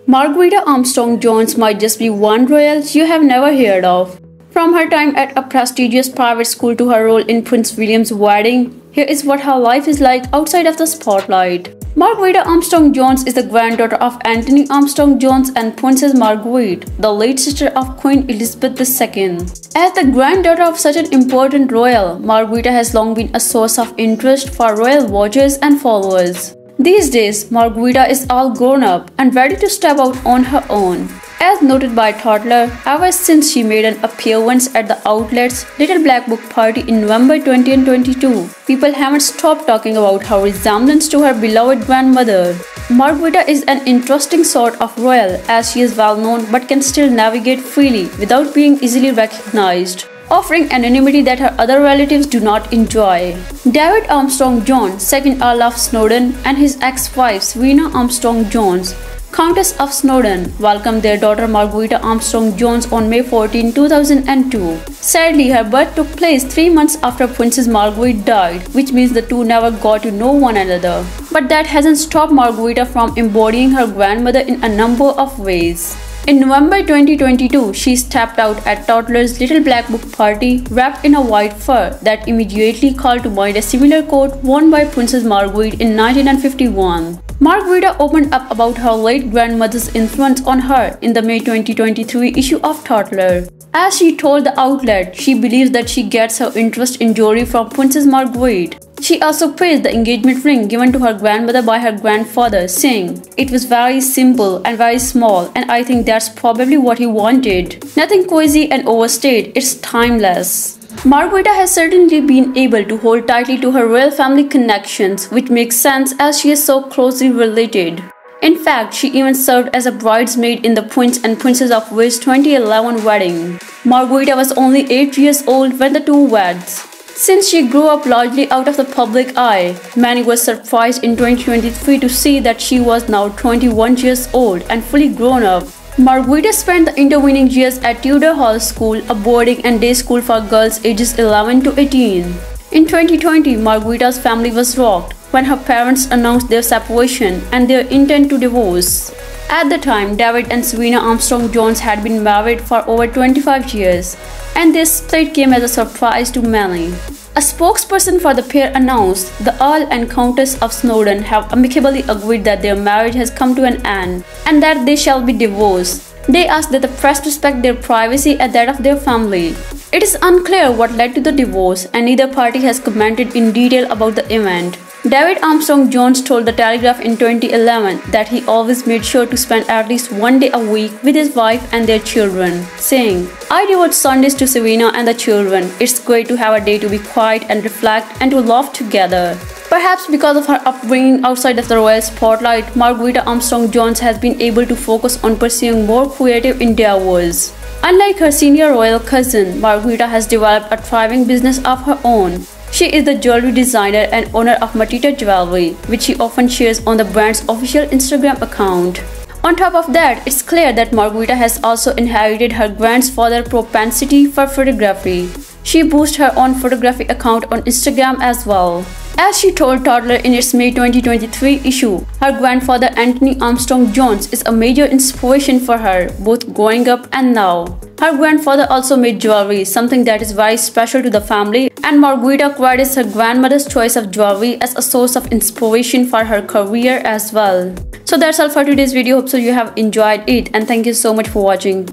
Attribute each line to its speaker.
Speaker 1: Margarita Armstrong-Jones might just be one royal you have never heard of. From her time at a prestigious private school to her role in Prince William's wedding, here is what her life is like outside of the spotlight. Margarita Armstrong-Jones is the granddaughter of Anthony Armstrong-Jones and Princess Margaret, the late sister of Queen Elizabeth II. As the granddaughter of such an important royal, Margarita has long been a source of interest for royal watchers and followers. These days, Margarita is all grown up and ready to step out on her own. As noted by Toddler, ever since she made an appearance at the outlet's Little Black Book party in November 2022, people haven't stopped talking about her resemblance to her beloved grandmother. Margarita is an interesting sort of royal as she is well known but can still navigate freely without being easily recognized, offering anonymity that her other relatives do not enjoy. David Armstrong-Jones, second Earl of Snowdon, and his ex-wife Serena Armstrong-Jones, Countess of Snowdon, welcomed their daughter Margarita Armstrong-Jones on May 14, 2002. Sadly, her birth took place 3 months after Princess Margaret died, which means the two never got to know one another. But that hasn't stopped Margarita from embodying her grandmother in a number of ways. In November 2022, she stepped out at Toddler's Little Black Book party wrapped in a white fur that immediately called to mind a similar coat worn by Princess Margaret in 1951. Margarita opened up about her late grandmother's influence on her in the May 2023 issue of Toddler. As she told the outlet, she believes that she gets her interest in jewelry from Princess Margaret. She also praised the engagement ring given to her grandmother by her grandfather, saying, "It was very simple and very small, and I think that's probably what he wanted. Nothing cozy and overstated, it's timeless." Margarita has certainly been able to hold tightly to her royal family connections, which makes sense as she is so closely related. In fact, she even served as a bridesmaid in the Prince and Princess of Wales 2011 wedding. Margarita was only 8 years old when the two wed. Since she grew up largely out of the public eye, many were surprised in 2023 to see that she was now 21 years old and fully grown up. Margarita spent the intervening years at Tudor Hall School, a boarding and day school for girls ages 11 to 18. In 2020, Margarita's family was rocked when her parents announced their separation and their intent to divorce. At the time, David and Serena Armstrong-Jones had been married for over 25 years, and this split came as a surprise to many. A spokesperson for the pair announced the Earl and Countess of Snowdon have amicably agreed that their marriage has come to an end and that they shall be divorced. They asked that the press respect their privacy and that of their family. It is unclear what led to the divorce, and neither party has commented in detail about the event. David Armstrong-Jones told The Telegraph in 2011 that he always made sure to spend at least one day a week with his wife and their children, saying, "I devote Sundays to Serena and the children. It's great to have a day to be quiet and reflect and to laugh together." Perhaps because of her upbringing outside of the royal spotlight, Margarita Armstrong-Jones has been able to focus on pursuing more creative endeavors. Unlike her senior royal cousin, Margarita has developed a thriving business of her own. She is the jewelry designer and owner of Margarita Jewelry, which she often shares on the brand's official Instagram account. On top of that, it's clear that Margarita has also inherited her grandfather's propensity for photography. She boosts her own photography account on Instagram as well. As she told Toddler in its May 2023 issue, her grandfather Anthony Armstrong-Jones is a major inspiration for her, both growing up and now. Her grandfather also made jewelry, something that is very special to the family, and Margarita credits her grandmother's choice of jewelry as a source of inspiration for her career as well. So that's all for today's video. Hope so you have enjoyed it, and thank you so much for watching.